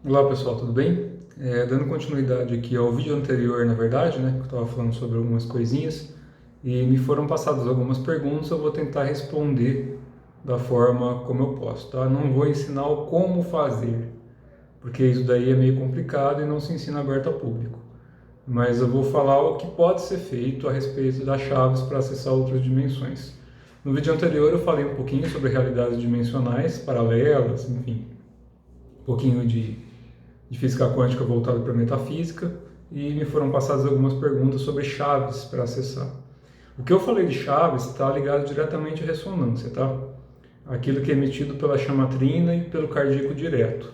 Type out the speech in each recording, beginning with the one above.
Olá pessoal, tudo bem? Dando continuidade aqui ao vídeo anterior, na verdade, né, que eu estava falando sobre algumas coisinhas e me foram passadas algumas perguntas, eu vou tentar responder da forma como eu posso, tá? Não vou ensinar o como fazer, porque isso daí é meio complicado e não se ensina aberto ao público. Mas eu vou falar o que pode ser feito a respeito das chaves para acessar outras dimensões. No vídeo anterior eu falei um pouquinho sobre realidades dimensionais, paralelas, enfim, um pouquinho de física quântica voltado para metafísica e me foram passadas algumas perguntas sobre chaves para acessar. O que eu falei de chaves está ligado diretamente à ressonância, tá? Aquilo que é emitido pela chamatrina e pelo cardíaco direto.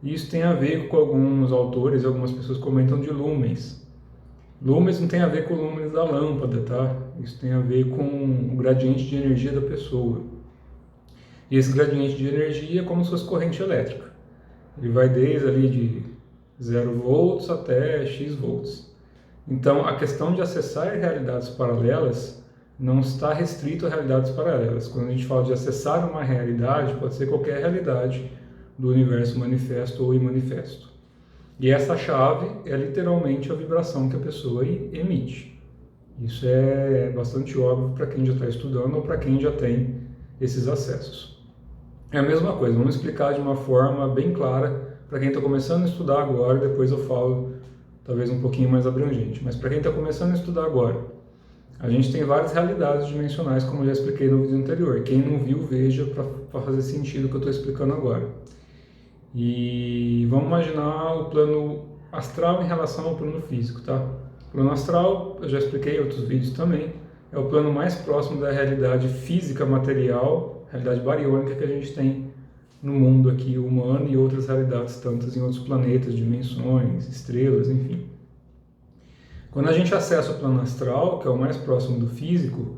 E isso tem a ver com alguns autores e algumas pessoas comentam de lumens. Lumens não tem a ver com o lumens da lâmpada, tá? Isso tem a ver com o gradiente de energia da pessoa. E esse gradiente de energia é como se fosse corrente elétrica. Ele vai desde ali de 0 volts até X volts. Então, a questão de acessar realidades paralelas não está restrito a realidades paralelas. Quando a gente fala de acessar uma realidade, pode ser qualquer realidade do universo manifesto ou imanifesto. E essa chave é literalmente a vibração que a pessoa emite. Isso é bastante óbvio para quem já está estudando ou para quem já tem esses acessos. É a mesma coisa, vamos explicar de uma forma bem clara para quem está começando a estudar agora, depois eu falo talvez um pouquinho mais abrangente. Mas para quem está começando a estudar agora, a gente tem várias realidades dimensionais, como eu já expliquei no vídeo anterior. Quem não viu, veja para fazer sentido o que eu estou explicando agora. E vamos imaginar o plano astral em relação ao plano físico, tá? O plano astral, eu já expliquei em outros vídeos também, é o plano mais próximo da realidade física material, realidade bariônica que a gente tem no mundo aqui humano e outras realidades tantas em outros planetas, dimensões, estrelas, enfim. Quando a gente acessa o plano astral, que é o mais próximo do físico,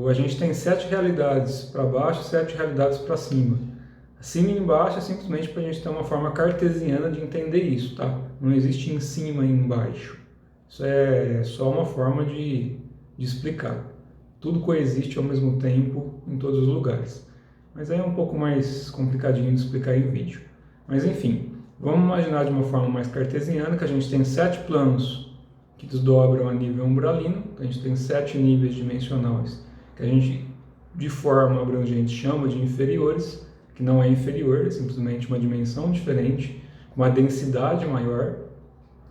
a gente tem 7 realidades para baixo e 7 realidades para cima. Acima e embaixo é simplesmente para a gente ter uma forma cartesiana de entender isso, tá? Não existe em cima e embaixo. Isso é só uma forma de explicar. Tudo coexiste ao mesmo tempo em todos os lugares. Mas aí é um pouco mais complicadinho de explicar em vídeo. Mas enfim, vamos imaginar de uma forma mais cartesiana que a gente tem 7 planos que desdobram a nível umbralino, a gente tem 7 níveis dimensionais que a gente, de forma abrangente, chama de inferiores, que não é inferior, é simplesmente uma dimensão diferente, com uma densidade maior.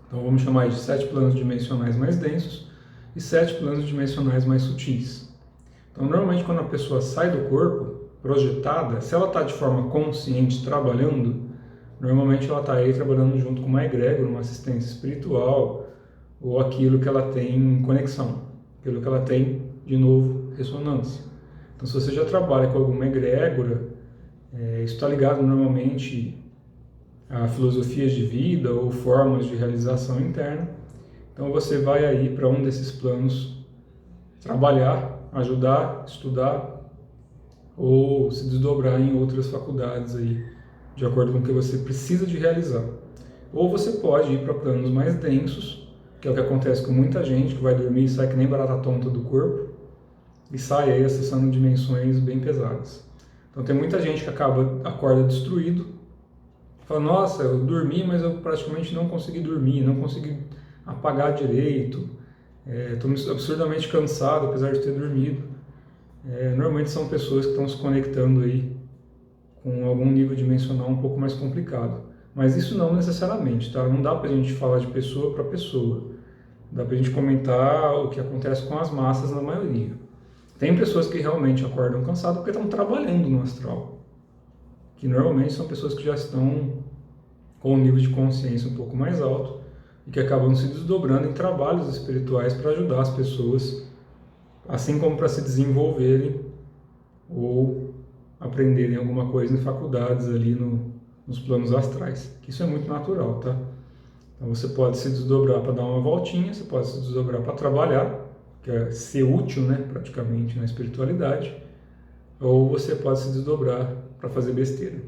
Então vamos chamar de 7 planos dimensionais mais densos e 7 planos dimensionais mais sutis. Então normalmente quando a pessoa sai do corpo, projetada, se ela está de forma consciente trabalhando, normalmente ela está aí trabalhando junto com uma egrégora, uma assistência espiritual, ou aquilo que ela tem conexão, aquilo que ela tem, de novo, ressonância. Então se você já trabalha com alguma egrégora, isso está ligado normalmente a filosofias de vida ou formas de realização interna. Então você vai aí para um desses planos trabalhar, ajudar, estudar ou se desdobrar em outras faculdades aí, de acordo com o que você precisa de realizar. Ou você pode ir para planos mais densos, que é o que acontece com muita gente que vai dormir e sai que nem barata tonta do corpo e sai aí acessando dimensões bem pesadas. Então tem muita gente que acorda destruído, fala, nossa, eu dormi, mas eu praticamente não consegui dormir, não consegui apagar direito, estou absurdamente cansado apesar de ter dormido. Normalmente são pessoas que estão se conectando aí com algum nível dimensional um pouco mais complicado. Mas isso não necessariamente, tá? Não dá pra gente falar de pessoa para pessoa. Dá pra gente comentar o que acontece com as massas na maioria. Tem pessoas que realmente acordam cansadas porque estão trabalhando no astral. Que normalmente são pessoas que já estão com um nível de consciência um pouco mais alto e que acabam se desdobrando em trabalhos espirituais para ajudar as pessoas, assim como para se desenvolverem ou aprenderem alguma coisa em faculdades ali nos planos astrais, que isso é muito natural, tá? Então você pode se desdobrar para dar uma voltinha, você pode se desdobrar para trabalhar, que é ser útil, né, praticamente na espiritualidade, ou você pode se desdobrar para fazer besteira.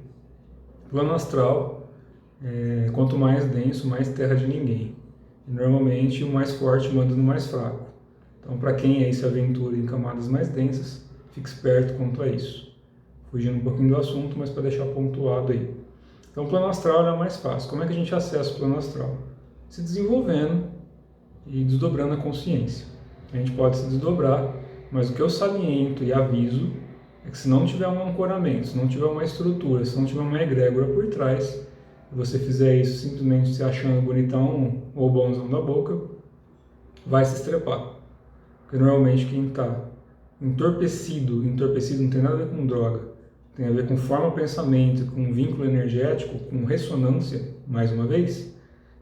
Plano astral, quanto mais denso, mais terra de ninguém. E normalmente o mais forte manda no mais fraco. Então para quem aí se aventura em camadas mais densas, fique esperto quanto a isso. Fugindo um pouquinho do assunto, mas para deixar pontuado aí. Então o plano astral é mais fácil. Como é que a gente acessa o plano astral? Se desenvolvendo e desdobrando a consciência. A gente pode se desdobrar, mas o que eu saliento e aviso é que se não tiver um ancoramento, se não tiver uma estrutura, se não tiver uma egrégora por trás, e você fizer isso simplesmente se achando bonitão ou bonzão da boca, vai se estrepar. Porque normalmente quem está entorpecido não tem nada a ver com droga, tem a ver com forma de pensamento, com vínculo energético, com ressonância, mais uma vez,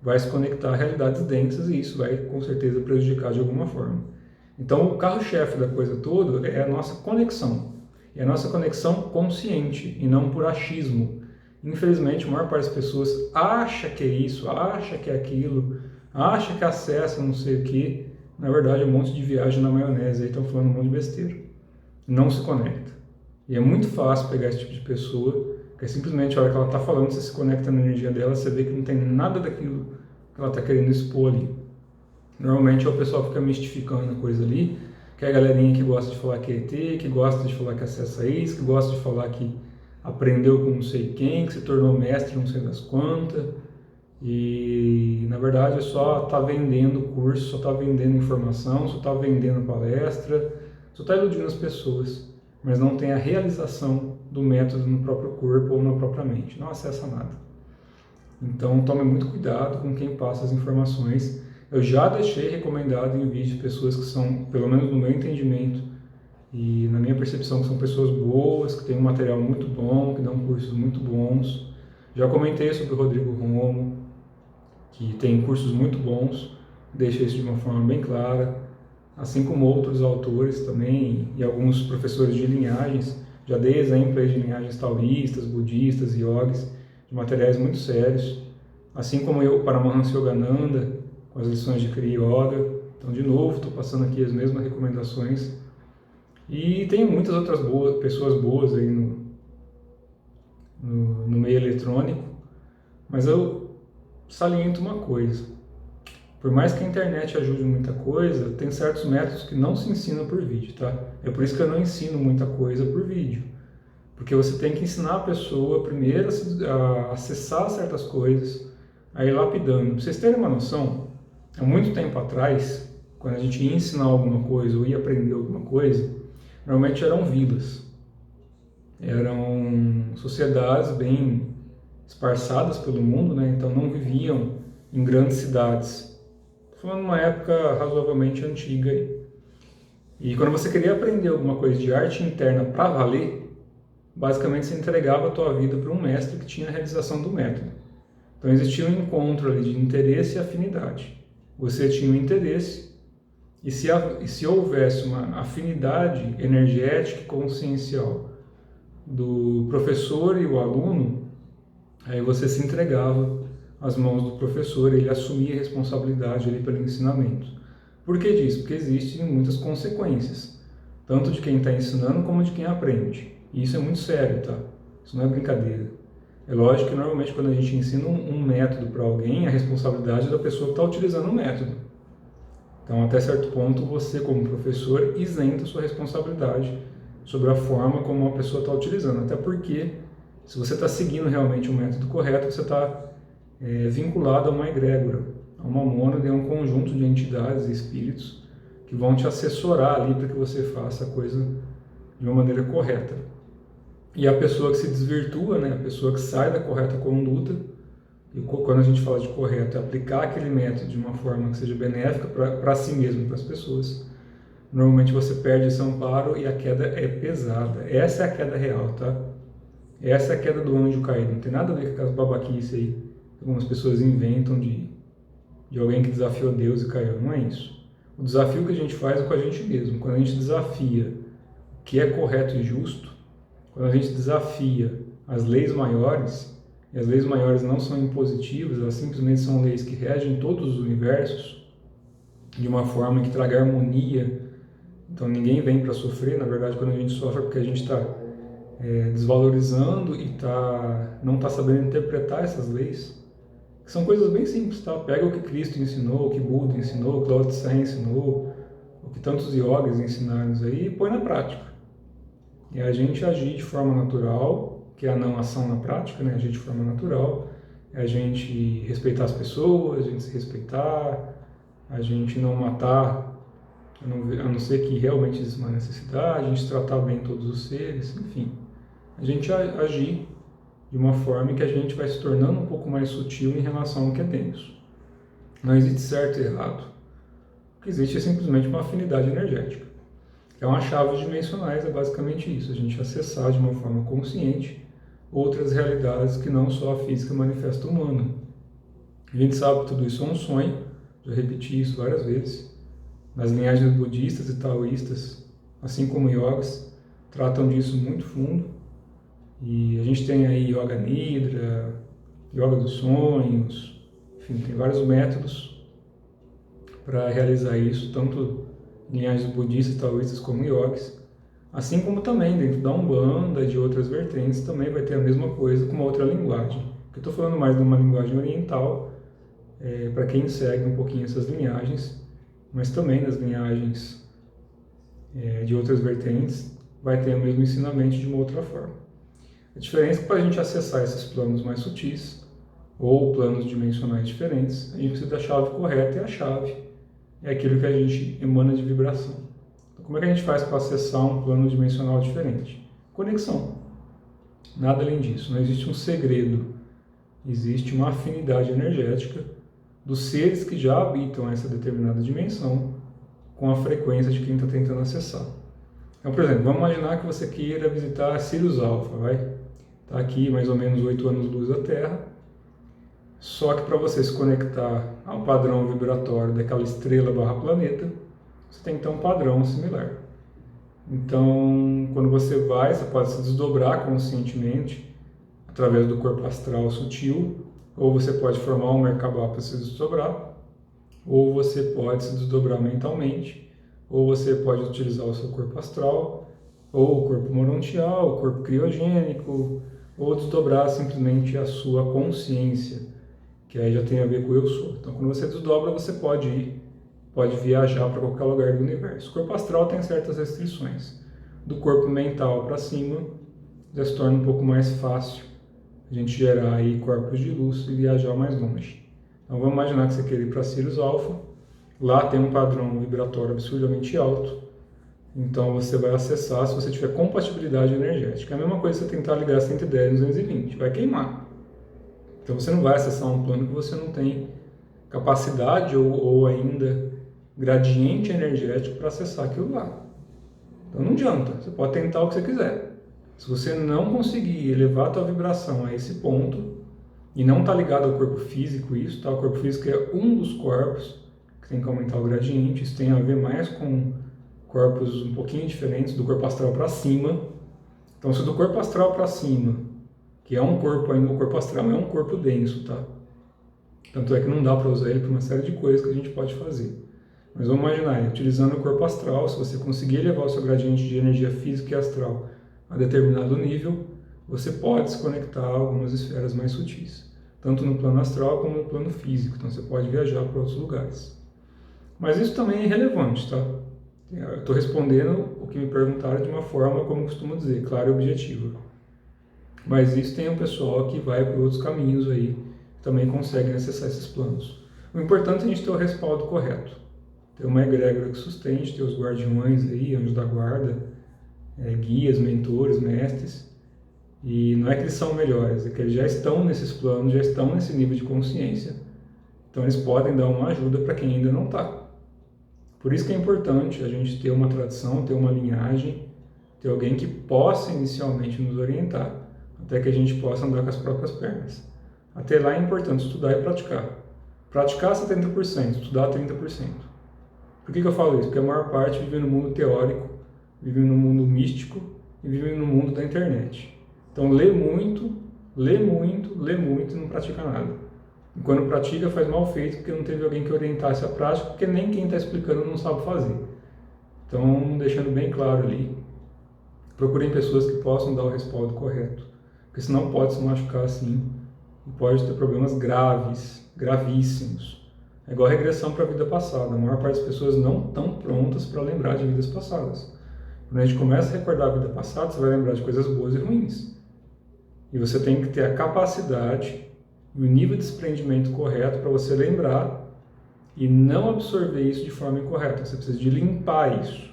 vai se conectar a realidades densas e isso vai com certeza prejudicar de alguma forma. Então o carro-chefe da coisa toda é a nossa conexão. E a nossa conexão consciente e não por achismo. Infelizmente, a maior parte das pessoas acha que é isso, acha que é aquilo, acha que acessa não sei o que. Na verdade, é um monte de viagem na maionese, aí estão falando um monte de besteira. Não se conecta. E é muito fácil pegar esse tipo de pessoa, que é simplesmente a hora que ela está falando, você se conecta na energia dela, você vê que não tem nada daquilo que ela está querendo expor ali. Normalmente o pessoal fica mistificando a coisa ali, que é a galerinha que gosta de falar que é ET, que gosta de falar que acessa isso, que gosta de falar que aprendeu com não sei quem, que se tornou mestre não sei das quantas, e na verdade é só tá vendendo curso, só tá vendendo informação, só tá vendendo palestra, só tá iludindo as pessoas, mas não tem a realização do método no próprio corpo ou na própria mente, não acessa nada. Então tome muito cuidado com quem passa as informações. Eu já deixei recomendado em vídeo pessoas que são, pelo menos no meu entendimento e na minha percepção, que são pessoas boas, que têm um material muito bom, que dão cursos muito bons. Já comentei sobre o Rodrigo Romo, que tem cursos muito bons, deixa isso de uma forma bem clara, assim como outros autores também e alguns professores de linhagens. Já dei exemplo de linhagens taoístas, budistas, yogis, de materiais muito sérios, assim como eu, Paramahansa Yogananda, com as lições de Kriya Yoga. Então, de novo, estou passando aqui as mesmas recomendações. E tem muitas outras pessoas boas aí no meio eletrônico, mas eu saliento uma coisa. Por mais que a internet ajude muita coisa, tem certos métodos que não se ensinam por vídeo, tá? É por isso que eu não ensino muita coisa por vídeo. Porque você tem que ensinar a pessoa primeiro a acessar certas coisas, a ir lapidando. Pra vocês terem uma noção, há muito tempo atrás, quando a gente ia ensinar alguma coisa ou ia aprender alguma coisa, normalmente eram vilas. Eram sociedades bem esparçadas pelo mundo, né? Então não viviam em grandes cidades. Estou falando de uma época razoavelmente antiga. E quando você queria aprender alguma coisa de arte interna para valer, basicamente você entregava a tua vida para um mestre que tinha a realização do método. Então existia um encontro ali de interesse e afinidade. Você tinha um interesse e se houvesse uma afinidade energética e consciencial do professor e o aluno, aí você se entregava às mãos do professor, ele assumia a responsabilidade ali pelo ensinamento. Por que disso? Porque existem muitas consequências, tanto de quem está ensinando como de quem aprende. E isso é muito sério, tá? Isso não é brincadeira. É lógico que normalmente quando a gente ensina um método para alguém, a responsabilidade é da pessoa que está utilizando o método. Então, até certo ponto, você como professor isenta sua responsabilidade sobre a forma como a pessoa está utilizando. Até porque, se você está seguindo realmente o método correto, você está vinculado a uma egrégora, a uma mônada, a um conjunto de entidades e espíritos que vão te assessorar ali para que você faça a coisa de uma maneira correta. E a pessoa que se desvirtua, né, a pessoa que sai da correta conduta, e quando a gente fala de correto, é aplicar aquele método de uma forma que seja benéfica para si mesmo, para as pessoas, normalmente você perde esse amparo e a queda é pesada. Essa é a queda real, tá? Essa é a queda do anjo caído. Não tem nada a ver com aquelas babaquices aí que algumas pessoas inventam de alguém que desafiou Deus e caiu. Não é isso. O desafio que a gente faz é com a gente mesmo. Quando a gente desafia o que é correto e justo, quando a gente desafia as leis maiores, e as leis maiores não são impositivas, elas simplesmente são leis que regem todos os universos de uma forma que traga harmonia. Então ninguém vem para sofrer, na verdade quando a gente sofre é porque a gente está desvalorizando e não está sabendo interpretar essas leis, que são coisas bem simples, tá? Pega o que Cristo ensinou, o que Buda ensinou, o que Lao Tse ensinou, o que tantos yogis ensinaram aí e põe na prática. E a gente agir de forma natural, que é a não ação na prática, né? Agir de forma natural, é a gente respeitar as pessoas, a gente se respeitar, a gente não matar, a não ser que realmente exista uma necessidade, a gente tratar bem todos os seres, enfim. A gente agir de uma forma que a gente vai se tornando um pouco mais sutil em relação ao que é denso. Não existe certo e errado. O que existe é simplesmente uma afinidade energética. É uma chave dimensionais, é basicamente isso, a gente acessar de uma forma consciente outras realidades que não só a física manifesta humana. A gente sabe que tudo isso é um sonho, já repeti isso várias vezes. Nas linhagens budistas e taoístas, assim como yogas, tratam disso muito fundo. E a gente tem aí Yoga Nidra, Yoga dos Sonhos, enfim, tem vários métodos para realizar isso, tanto linhagens budistas, taoístas como yogis, assim como também dentro da Umbanda e de outras vertentes também vai ter a mesma coisa com uma outra linguagem. Eu estou falando mais de uma linguagem oriental, para quem segue um pouquinho essas linhagens, mas também nas linhagens de outras vertentes vai ter o mesmo ensinamento de uma outra forma. A diferença é que para a gente acessar esses planos mais sutis, ou planos dimensionais diferentes, a gente precisa da chave correta, e a chave é aquilo que a gente emana de vibração. Então, como é que a gente faz para acessar um plano dimensional diferente? Conexão. Nada além disso. Não existe um segredo. Existe uma afinidade energética dos seres que já habitam essa determinada dimensão com a frequência de quem está tentando acessar. Então, por exemplo, vamos imaginar que você queira visitar Sirius Alpha, vai? Está aqui mais ou menos 8 anos-luz da Terra. Só que para você se conectar ao padrão vibratório daquela estrela barra planeta, você tem que ter um padrão similar. Então, quando você vai, você pode se desdobrar conscientemente através do corpo astral sutil, ou você pode formar um Merkabah para se desdobrar, ou você pode se desdobrar mentalmente, ou você pode utilizar o seu corpo astral, ou o corpo morontial, o corpo criogênico, ou desdobrar simplesmente a sua consciência, que aí já tem a ver com o eu sou. Então, quando você desdobra, você pode viajar para qualquer lugar do universo. O corpo astral tem certas restrições. Do corpo mental para cima, já se torna um pouco mais fácil a gente gerar aí corpos de luz e viajar mais longe. Então, vamos imaginar que você quer ir para Sirius Alpha. Lá tem um padrão vibratório absurdamente alto. Então, você vai acessar se você tiver compatibilidade energética. É a mesma coisa que você tentar ligar 110 220, vai queimar. Então você não vai acessar um plano que você não tem capacidade ou ainda gradiente energético para acessar aquilo lá. Então não adianta, você pode tentar o que você quiser. Se você não conseguir elevar a tua vibração a esse ponto, e não está ligado ao corpo físico isso, tá? O corpo físico é um dos corpos que tem que aumentar o gradiente, isso tem a ver mais com corpos um pouquinho diferentes, do corpo astral para cima. Então se do corpo astral para cima, que é um corpo ainda, o corpo astral é um corpo denso, tá? Tanto é que não dá para usar ele para uma série de coisas que a gente pode fazer. Mas vamos imaginar, utilizando o corpo astral, se você conseguir elevar o seu gradiente de energia física e astral a determinado nível, você pode se conectar a algumas esferas mais sutis, tanto no plano astral como no plano físico, então você pode viajar para outros lugares. Mas isso também é irrelevante, tá? Eu estou respondendo o que me perguntaram de uma forma, como costumo dizer, clara e objetiva. Mas isso tem um pessoal que vai por outros caminhos aí, também conseguem acessar esses planos. O importante é a gente ter o respaldo correto, ter uma egrégora que sustente, ter os guardiões aí, anjos da guarda, guias, mentores, mestres. E não é que eles são melhores, é que eles já estão nesses planos, já estão nesse nível de consciência. Então eles podem dar uma ajuda para quem ainda não está. Por isso que é importante a gente ter uma tradição, ter uma linhagem, ter alguém que possa inicialmente nos orientar, até que a gente possa andar com as próprias pernas. Até lá é importante estudar e praticar. Praticar 70%, estudar 30%. Por que eu falo isso? Porque a maior parte vive no mundo teórico, vive no mundo místico e vive no mundo da internet. Então lê muito e não pratica nada. E quando pratica faz mal feito porque não teve alguém que orientasse a prática, porque nem quem está explicando não sabe fazer. Então, deixando bem claro ali, procurem pessoas que possam dar o respaldo correto, porque senão pode se machucar assim e pode ter problemas graves, gravíssimos. É igual a regressão para a vida passada. A maior parte das pessoas não estão prontas para lembrar de vidas passadas. Quando a gente começa a recordar a vida passada, você vai lembrar de coisas boas e ruins. E você tem que ter a capacidade e o nível de desprendimento correto para você lembrar e não absorver isso de forma incorreta. Você precisa de limpar isso.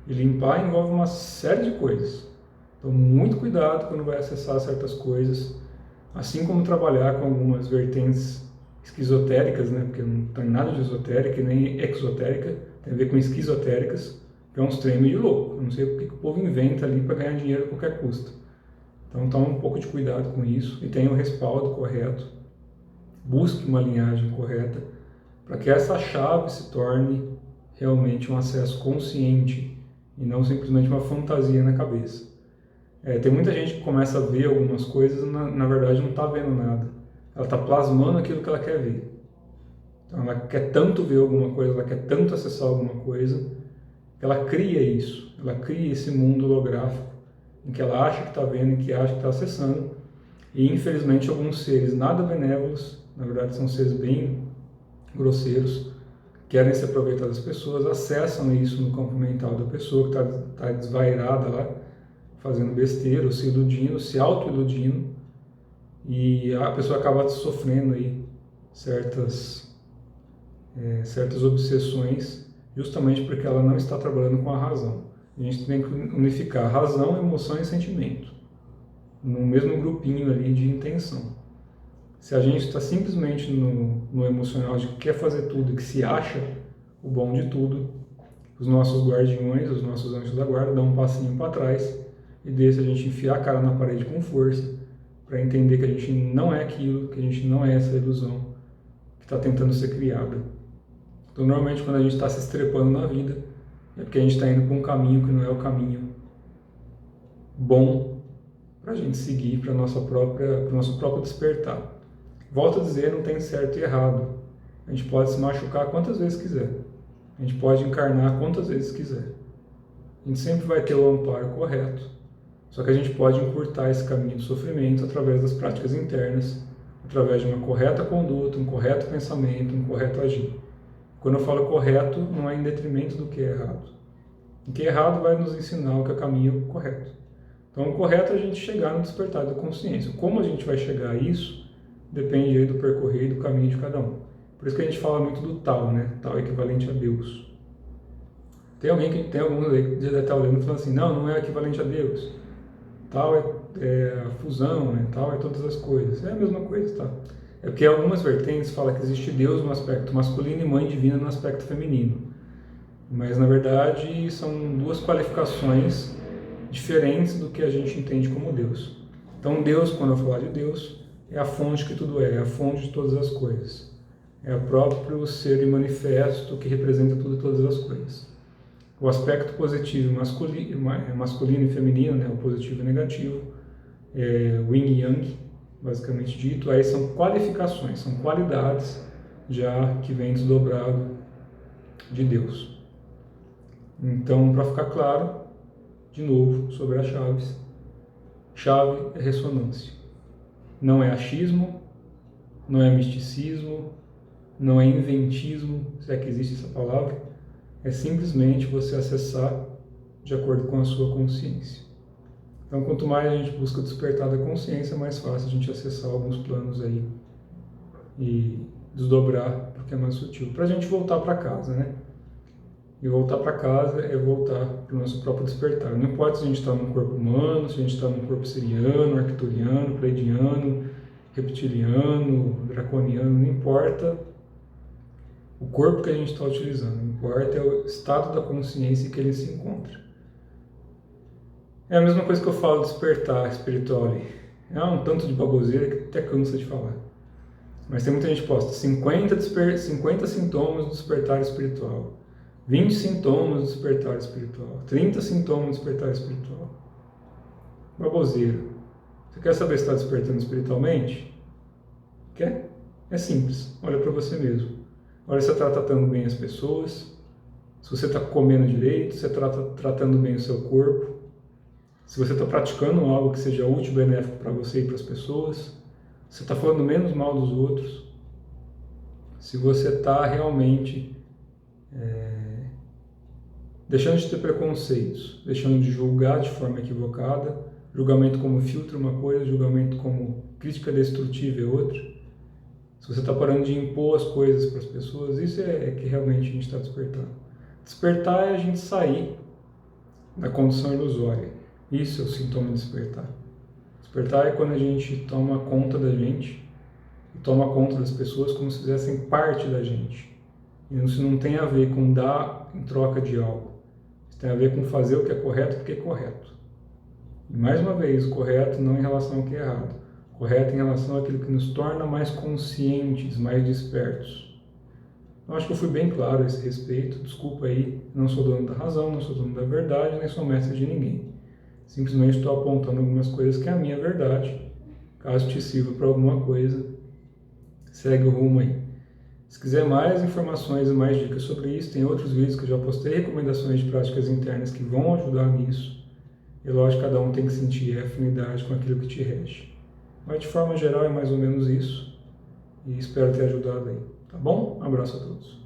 E limpar envolve uma série de coisas. Então, muito cuidado quando vai acessar certas coisas, assim como trabalhar com algumas vertentes esquizotéricas, né? Porque não tem nada de esotérica e nem exotérica, tem a ver com esquizotéricas, que é uns trem meio louco. Eu não sei o que o povo inventa ali para ganhar dinheiro a qualquer custo. Então, tome um pouco de cuidado com isso e tenha o respaldo correto. Busque uma linhagem correta para que essa chave se torne realmente um acesso consciente e não simplesmente uma fantasia na cabeça. Tem muita gente que começa a ver algumas coisas e na verdade não está vendo nada. Ela está plasmando aquilo que ela quer ver. Então ela quer tanto ver alguma coisa, ela quer tanto acessar alguma coisa, que ela cria isso. Ela cria esse mundo holográfico em que ela acha que está vendo e que acha que está acessando. E infelizmente alguns seres nada benévolos, na verdade são seres bem grosseiros, querem se aproveitar das pessoas, acessam isso no campo mental da pessoa que está desvairada lá, fazendo besteira, ou se iludindo, se auto-iludindo, e a pessoa acaba sofrendo aí certas obsessões, justamente porque ela não está trabalhando com a razão. A gente tem que unificar razão, emoção e sentimento, no mesmo grupinho ali de intenção. Se a gente está simplesmente no emocional de que quer fazer tudo e que se acha o bom de tudo, os nossos guardiões, os nossos anjos da guarda dão um passinho para trás e deixa a gente enfiar a cara na parede com força para entender que a gente não é aquilo, que a gente não é essa ilusão que está tentando ser criada. Então, normalmente, quando a gente está se estrepando na vida, é porque a gente está indo para um caminho que não é o caminho bom para a gente seguir para o nosso próprio despertar. Volto a dizer, não tem certo e errado. A gente pode se machucar quantas vezes quiser. A gente pode encarnar quantas vezes quiser. A gente sempre vai ter o amparo correto. Só que a gente pode encurtar esse caminho de sofrimento através das práticas internas, através de uma correta conduta, um correto pensamento, um correto agir. Quando eu falo correto, não é em detrimento do que é errado. O que é errado vai nos ensinar o que é o caminho correto. Então, o correto é a gente chegar no despertar da consciência. Como a gente vai chegar a isso, depende aí do percorrer e do caminho de cada um. Por isso que a gente fala muito do tal, né? Tal é equivalente a Deus. Tem alguns aí que já está olhando e falando assim, não é equivalente a Deus. Tal é a fusão, né? Tal é todas as coisas. É a mesma coisa, tá? É porque algumas vertentes falam que existe Deus no aspecto masculino e mãe divina no aspecto feminino. Mas, na verdade, são duas qualificações diferentes do que a gente entende como Deus. Então, Deus, quando eu falar de Deus, é a fonte que tudo é a fonte de todas as coisas. É o próprio ser e manifesto que representa tudo e todas as coisas. O aspecto positivo masculino e feminino, né, o positivo e negativo, o yin e yang, basicamente dito, aí são qualificações, são qualidades já que vem desdobrado de Deus. Então, para ficar claro, de novo, sobre as chaves, chave é ressonância. Não é achismo, não é misticismo, não é inventismo, se é que existe essa palavra, é simplesmente você acessar de acordo com a sua consciência. Então, quanto mais a gente busca despertar da consciência, mais fácil a gente acessar alguns planos aí e desdobrar, porque é mais sutil. Para a gente voltar para casa, né? E voltar para casa é voltar para o nosso próprio despertar. Não importa se a gente está num corpo humano, se a gente está num corpo siriano, arcturiano, pleidiano, reptiliano, draconiano, não importa o corpo que a gente está utilizando, não importa é o estado da consciência em que ele se encontra. É a mesma coisa que eu falo de despertar espiritual ali. É um tanto de baboseira que até cansa de falar. Mas tem muita gente que posta 50 sintomas do despertar espiritual, 20 sintomas do despertar espiritual, 30 sintomas do despertar espiritual. Baboseira. Você quer saber se está despertando espiritualmente? Quer? É simples. Olha para você mesmo. Olha se você está tratando bem as pessoas, se você está comendo direito, se você está tratando bem o seu corpo, se você está praticando algo que seja útil e benéfico para você e para as pessoas, se você está falando menos mal dos outros, se você está realmente deixando de ter preconceitos, deixando de julgar de forma equivocada, julgamento como filtro é uma coisa, julgamento como crítica destrutiva é outra. Se você está parando de impor as coisas para as pessoas, isso é que realmente a gente está despertando. Despertar é a gente sair da condição ilusória. Isso é o sintoma de despertar. Despertar é quando a gente toma conta da gente e toma conta das pessoas como se fizessem parte da gente. E isso não tem a ver com dar em troca de algo. Isso tem a ver com fazer o que é correto porque é correto. E mais uma vez, o correto não em relação ao que é errado. O correto em relação àquilo que nos torna mais conscientes, mais despertos. Eu acho que eu fui bem claro a esse respeito. Desculpa aí, não sou dono da razão, não sou dono da verdade, nem sou mestre de ninguém. Simplesmente estou apontando algumas coisas que é a minha verdade. Caso te sirva para alguma coisa, segue o rumo aí. Se quiser mais informações e mais dicas sobre isso, tem outros vídeos que eu já postei, recomendações de práticas internas que vão ajudar nisso. E lógico, cada um tem que sentir afinidade com aquilo que te rege. Mas de forma geral é mais ou menos isso. E espero ter ajudado aí. Tá bom? Um abraço a todos.